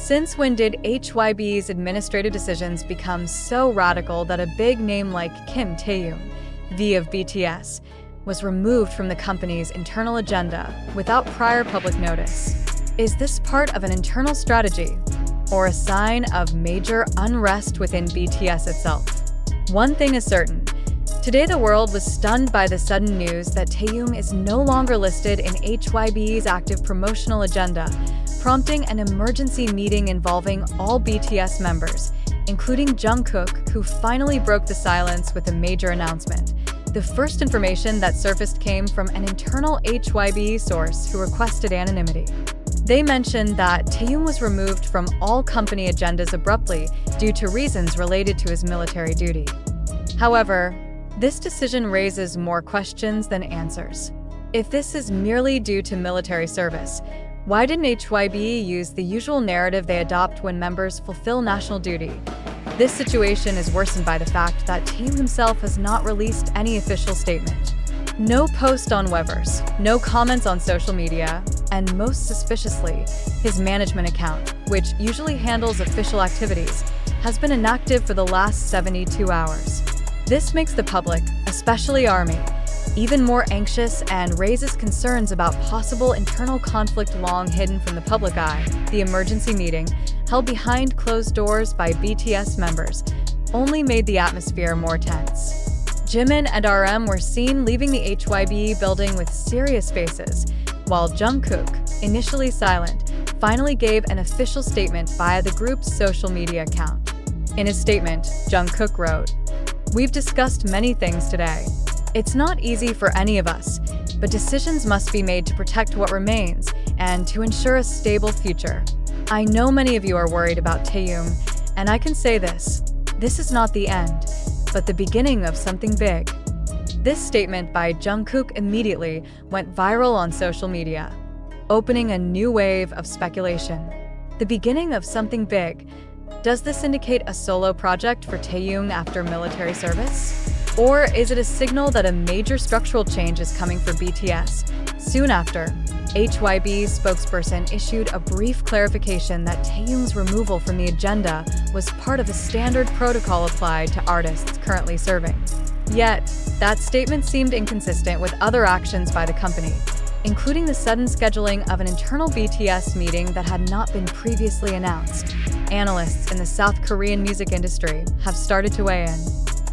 Since when did HYBE's administrative decisions become so radical that a big name like Kim Taehyung, V of BTS, was removed from the company's internal agenda without prior public notice? Is this part of an internal strategy or a sign of major unrest within BTS itself? One thing is certain. Today the world was stunned by the sudden news that Taehyung is no longer listed in HYBE's active promotional agenda, prompting an emergency meeting involving all BTS members, including Jungkook, who finally broke the silence with a major announcement. The first information that surfaced came from an internal HYBE source who requested anonymity. They mentioned that Taehyung was removed from all company agendas abruptly due to reasons related to his military duty. However, this decision raises more questions than answers. If this is merely due to military service, why didn't HYBE use the usual narrative they adopt when members fulfill national duty? This situation is worsened by the fact that Taehyung himself has not released any official statement. No post on weverse, no comments on social media, and most suspiciously, his management account, which usually handles official activities, has been inactive for the last 72 hours. This makes the public, especially ARMY, even more anxious and raises concerns about possible internal conflict long hidden from the public eye. The emergency meeting, held behind closed doors by BTS members, only made the atmosphere more tense. Jimin and RM were seen leaving the HYBE building with serious faces, while Jungkook, initially silent, finally gave an official statement via the group's social media account. In his statement, Jungkook wrote, "We've discussed many things today. It's not easy for any of us, but decisions must be made to protect what remains and to ensure a stable future. I know many of you are worried about Taehyung, and I can say this is not the end, but the beginning of something big." This statement by Jungkook immediately went viral on social media, opening a new wave of speculation. The beginning of something big. Does this indicate a solo project for Taehyung after military service? Or is it a signal that a major structural change is coming for BTS? Soon after, HYBE's spokesperson issued a brief clarification that Taehyung's removal from the agenda was part of a standard protocol applied to artists currently serving. Yet, that statement seemed inconsistent with other actions by the company, including the sudden scheduling of an internal BTS meeting that had not been previously announced. Analysts in the South Korean music industry have started to weigh in.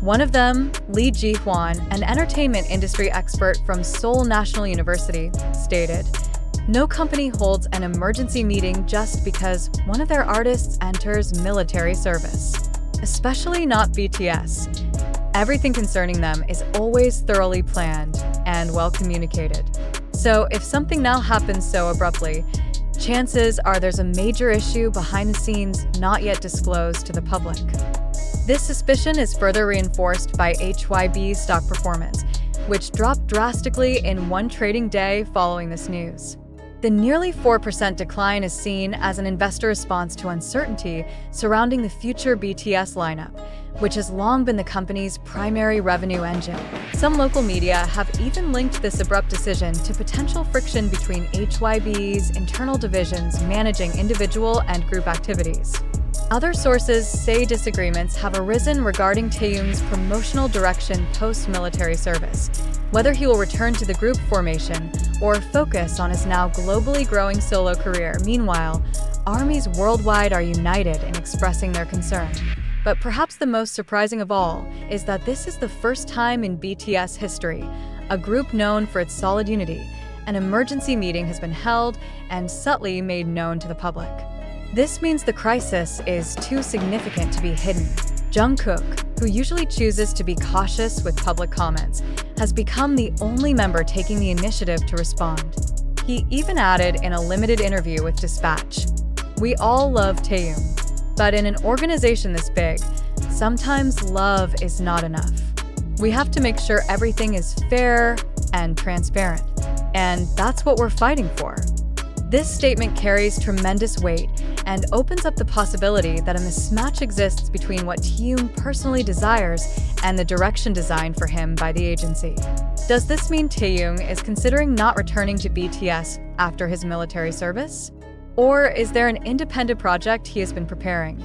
One of them, Lee Ji-hwan, an entertainment industry expert from Seoul National University, stated, "No company holds an emergency meeting just because one of their artists enters military service. Especially not BTS. Everything concerning them is always thoroughly planned and well communicated. So if something now happens so abruptly, chances are there's a major issue behind the scenes not yet disclosed to the public." This suspicion is further reinforced by HYBE's stock performance, which dropped drastically in one trading day following this news. The nearly 4% decline is seen as an investor response to uncertainty surrounding the future BTS lineup, which has long been the company's primary revenue engine. Some local media have even linked this abrupt decision to potential friction between HYBE's internal divisions managing individual and group activities. Other sources say disagreements have arisen regarding Taehyung's promotional direction post-military service, whether he will return to the group formation or focus on his now globally growing solo career. Meanwhile, ARMYs worldwide are united in expressing their concern. But perhaps the most surprising of all is that this is the first time in BTS history, a group known for its solid unity, an emergency meeting has been held and subtly made known to the public. This means the crisis is too significant to be hidden. Jungkook, who usually chooses to be cautious with public comments, has become the only member taking the initiative to respond. He even added in a limited interview with Dispatch, "We all love Taehyung, but in an organization this big, sometimes love is not enough. We have to make sure everything is fair and transparent, and that's what we're fighting for." This statement carries tremendous weight and opens up the possibility that a mismatch exists between what Taehyung personally desires and the direction designed for him by the agency. Does this mean Taehyung is considering not returning to BTS after his military service? Or is there an independent project he has been preparing?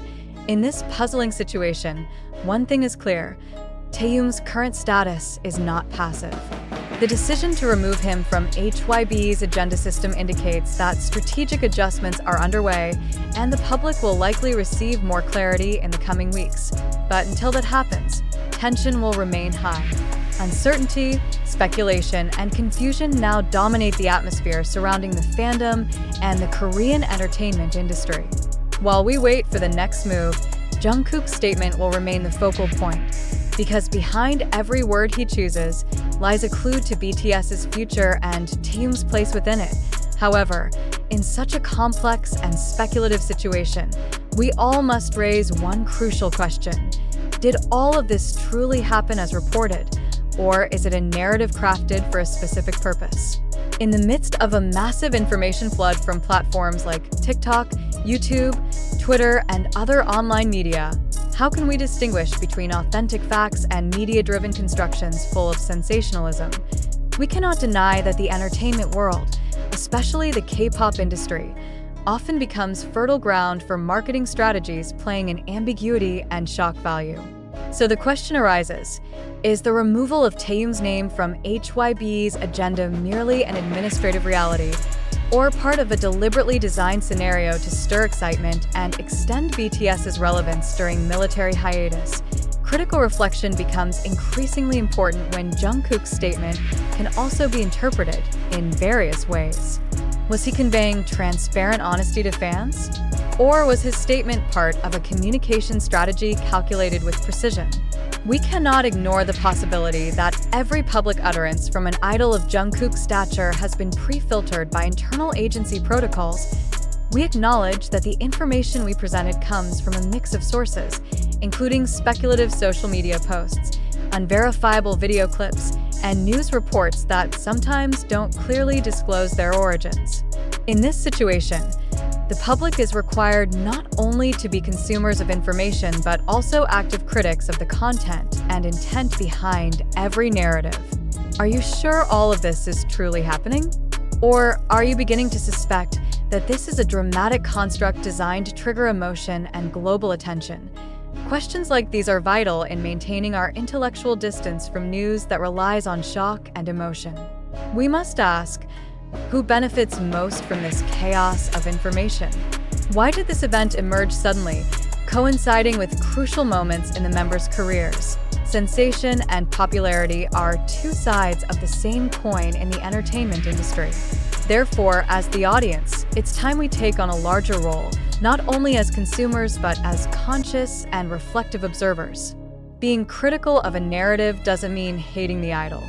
In this puzzling situation, one thing is clear: Taehyung's current status is not passive. The decision to remove him from HYBE's agenda system indicates that strategic adjustments are underway, and the public will likely receive more clarity in the coming weeks. But until that happens, tension will remain high. Uncertainty, speculation, and confusion now dominate the atmosphere surrounding the fandom and the Korean entertainment industry. While we wait for the next move, Jungkook's statement will remain the focal point, because behind every word he chooses lies a clue to BTS's future and Taehyung's place within it. However, in such a complex and speculative situation, we all must raise one crucial question. Did all of this truly happen as reported, or is it a narrative crafted for a specific purpose? In the midst of a massive information flood from platforms like TikTok, YouTube, Twitter, and other online media, how can we distinguish between authentic facts and media-driven constructions full of sensationalism? We cannot deny that the entertainment world, especially the K-pop industry, often becomes fertile ground for marketing strategies playing in ambiguity and shock value. So the question arises, is the removal of Taehyung's name from HYBE's agenda merely an administrative reality, or part of a deliberately designed scenario to stir excitement and extend BTS's relevance during military hiatus? Critical reflection becomes increasingly important when Jungkook's statement can also be interpreted in various ways. Was he conveying transparent honesty to fans? Or was his statement part of a communication strategy calculated with precision? We cannot ignore the possibility that every public utterance from an idol of Jungkook's stature has been pre-filtered by internal agency protocols. We acknowledge that the information we presented comes from a mix of sources, including speculative social media posts, unverifiable video clips, and news reports that sometimes don't clearly disclose their origins. In this situation, the public is required not only to be consumers of information but also active critics of the content and intent behind every narrative. Are you sure all of this is truly happening? Or are you beginning to suspect that this is a dramatic construct designed to trigger emotion and global attention? Questions like these are vital in maintaining our intellectual distance from news that relies on shock and emotion. We must ask, who benefits most from this chaos of information? Why did this event emerge suddenly, coinciding with crucial moments in the members' careers? Sensation and popularity are two sides of the same coin in the entertainment industry. Therefore, as the audience, it's time we take on a larger role, not only as consumers but as conscious and reflective observers. Being critical of a narrative doesn't mean hating the idol.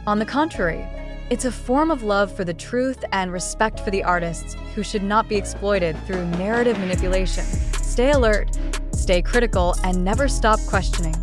On the contrary, it's a form of love for the truth and respect for the artists who should not be exploited through narrative manipulation. Stay alert, stay critical, and never stop questioning.